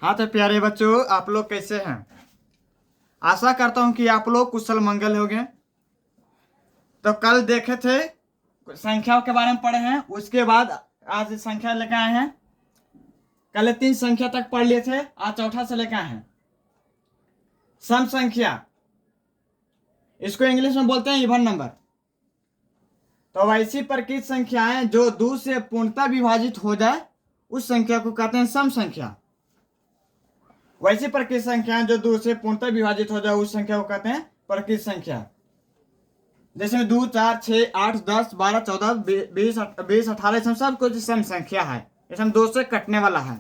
हाँ तो प्यारे बच्चों, आप लोग कैसे हैं। आशा करता हूं कि आप लोग कुशल मंगल होंगे। तो कल देखे थे, संख्याओं के बारे में पढ़े हैं। उसके बाद आज संख्या लेकर आए हैं। कल 3 संख्या तक पढ़ लिए थे, आज चौथा से लेकर आए हैं सम संख्या। इसको इंग्लिश में बोलते हैं इवन नंबर। तो वैसी प्रकृत संख्याएं जो 2 से पूर्णतः विभाजित हो जाए उस संख्या को कहते हैं सम संख्या। वैसी प्रकृत संख्याएं जो 2 से पूर्णतः विभाजित हो जाए उस संख्या को कहते हैं प्रकृत संख्या। जैसे 2, 4, 6, 8, 10, 12, 14, 20, 18 इसमें सब कुछ सम संख्या है। इसमें 2 से कटने वाला है।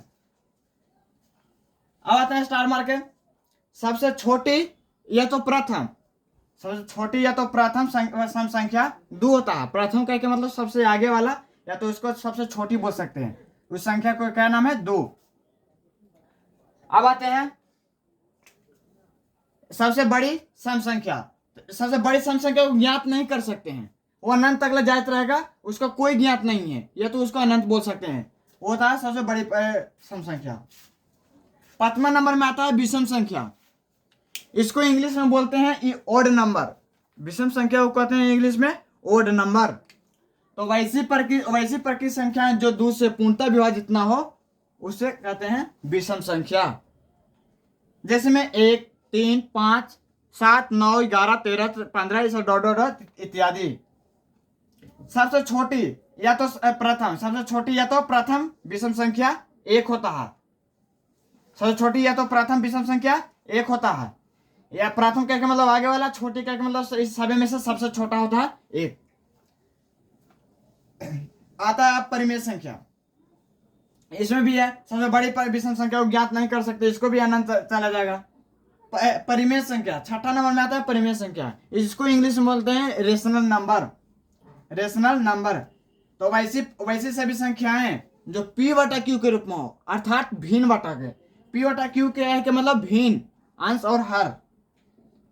अब आते हैं स्टार मार के। सबसे छोटी या तो प्रथम, सबसे छोटी या तो प्रथम सम संख्या 2 होता है। प्रथम कह के मतलब सबसे आगे वाला, या तो उसको सबसे छोटी बोल सकते हैं। उस संख्या को क्या नाम है? 2। अब आते हैं सबसे बड़ी सम संख्या। सबसे बड़ी सम संख्या को ज्ञात नहीं कर सकते हैं, वो अनंत तक जायत रहेगा, उसका कोई ज्ञात नहीं है, या तो उसको अनंत बोल सकते हैं। वो होता है सबसे बड़ी सम संख्या। 5वां नंबर में आता है विषम संख्या। इसको इंग्लिश में बोलते हैं ओड नंबर। विषम संख्या को कहते हैं इंग्लिश में ओड नंबर। तो वैसी प्रकृत संख्याएं जो 2 से पूर्णतः विभाजित ना हो उसे कहते हैं विषम संख्या। जैसे में 1, 3, 5, 7, 9, 11, 13, 15 इसे डॉट डॉट इत्यादि। सबसे छोटी या तो प्रथम, सबसे छोटी या तो प्रथम विषम संख्या 1 होता है। सबसे छोटी या तो प्रथम विषम संख्या 1 होता है। या प्रथम कहकर मतलब आगे वाला, छोटी कहकर मतलब इस सभी में से सबसे छोटा होता है 1। आता है परिमेय संख्या। इसमें भी है सबसे बड़ी विषम संख्या को ज्ञात नहीं कर सकते, इसको भी अनंत चला जाएगा। परिमेय संख्या 6ठा नंबर में आता है परिमेय संख्या। इसको इंग्लिश में बोलते हैं रेशनल नंबर। Rational number. तो वैसी सभी संख्याएं जो p बटा q के रूप में हो, अर्थात भिन्न बटा के। p बटा q के है कि मतलब भिन्न, अंश और हर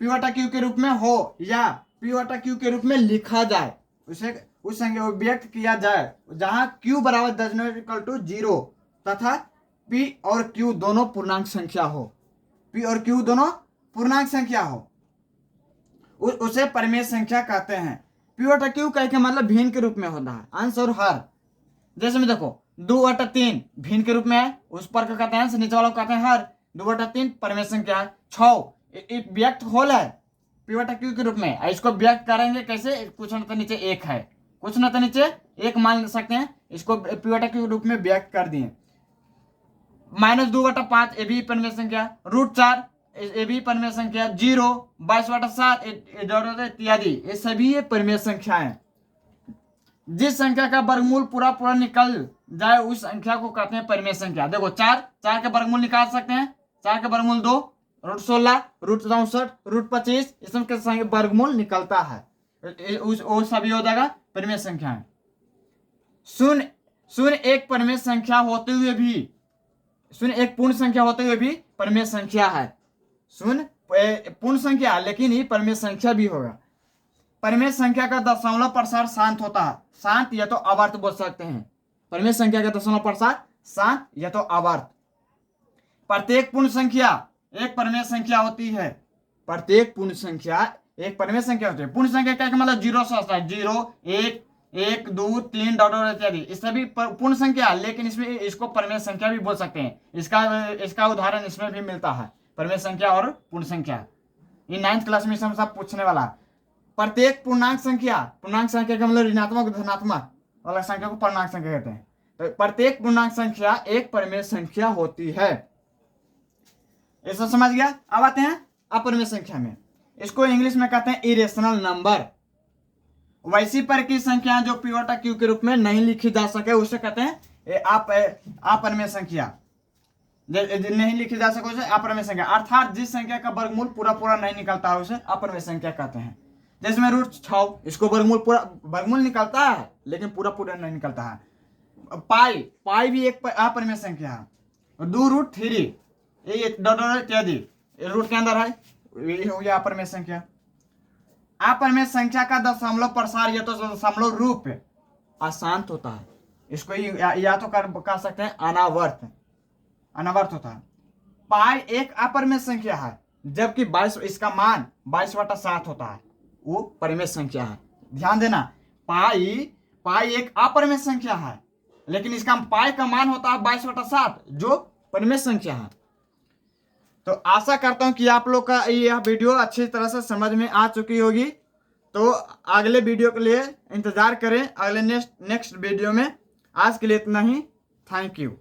p बटा q के रूप में हो या p बटा q के रूप में लिखा जाए, उसे उस संख्या को व्यक्त किया जाए जहां q बराबर does not equal to 0 तथा p और q दोनों पूर्णांक संख्या हो। p और q दोनों पूर्णांक संख्या हो, उसे परिमेय संख्या कहते हैं। p बटा q कह के मतलब भिन्न के रूप में होता है, अंश और हर। जैसे में देखो 2/3 भिन्न के रूप में है, उस पर कहते हैं अंश, नीचे वाला को कहते हैं हर। 2/3 परिमेय संख्या है। 6 व्यक्त होल है p बटा q के रूप में। इसको व्यक्त करेंगे कैसे? कुछ न तो नीचे 1 है, कुछ न तो नीचे 1 मान सकते हैं, इसको p बटा q के रूप में व्यक्त कर दिए। -2/5 ये भी परिमेय संख्या। √4 ये भी परिमेय संख्या। 0, 22/7 इत्यादि, ये सभी ये परिमेय संख्या है। जिस संख्या का वर्गमूल पूरा पूरा निकल जाए उस संख्या को कहते हैं परिमेय संख्या। देखो 4 के वर्गमूल निकाल सकते हैं। 4 के वर्गमूल 2, √16, √64, √25 इसमें वर्गमूल निकलता है, वो सभी हो जाएगा परिमेय संख्या है। शून्य एक परिमेय संख्या होते हुए भी, शून्य एक पूर्ण संख्या होते हुए भी परिमेय संख्या है। शून्य पूर्ण संख्या लेकिन ही परिमेय संख्या भी होगा। परिमेय संख्या का दशमलव प्रसार शांत होता है। शांत या तो आवर्त बोल सकते हैं। परिमेय संख्या का दशमलव प्रसार शांत या तो आवर्त। प्रत्येक पूर्ण संख्या एक परिमेय संख्या होती है। प्रत्येक पूर्ण संख्या एक परिमेय संख्या होती है। पूर्ण संख्या क्या मतलब 0 से होता है। 0, 1, 1, 2, 3 डॉट इत्यादि, इस सभी पूर्ण संख्या, लेकिन इसमें इसको परिमेय संख्या भी बोल सकते हैं। इसका उदाहरण इसमें भी मिलता है, परिमेय संख्या और पूर्ण संख्या। इन 9th क्लास में सब पूछने वाला। प्रत्येक पूर्णांक संख्या का मतलब ऋणात्मक धनात्मक वाला संख्या को पूर्णांक संख्या कहते हैं। तो प्रत्येक पूर्णांक संख्या एक परिमेय संख्या होती है। ऐसा समझ गया। अब आते हैं अपरिमेय संख्या में। इसको इंग्लिश में कहते हैं इरेशनल नंबर। वैसी प्रकृत संख्या जो p बटा q के रूप में नहीं लिखी जा सके उसे कहते हैं अपरिमेय संख्या। नहीं लिखी जा सके उसे अपरिमेय संख्या, अर्थात जिस संख्या का वर्गमूल पूरा पूरा नहीं निकलता है उसे अपरिमेय संख्या कहते हैं। जैसे में √6, इसको वर्गमूल निकलता है लेकिन पूरा पूरा नहीं निकलता है। पाई भी एक अपरिमेय संख्या है। 2√3 ये इत्यादि रूट के अंदर है, ये हो गया अपरिमेय संख्या। अपरिमेय संख्या का दशमलव प्रसार या तो दशमलव रूप अशांत होता है। इसको या तो कह सकते हैं अनावर्त होता है। पाई एक अपरिमेय संख्या है, जबकि 22 इसका मान 22/7 होता है, वो परिमेय संख्या है। ध्यान देना, पाई एक अपरिमेय संख्या है, लेकिन इसका पाई का मान होता है 22/7, जो परिमेय संख्या है। तो आशा करता हूं कि आप लोग का यह वीडियो अच्छी तरह से समझ में आ चुकी होगी। तो अगले वीडियो के लिए इंतजार करें, अगले नेक्स्ट वीडियो में। आज के लिए इतना ही। Thank you.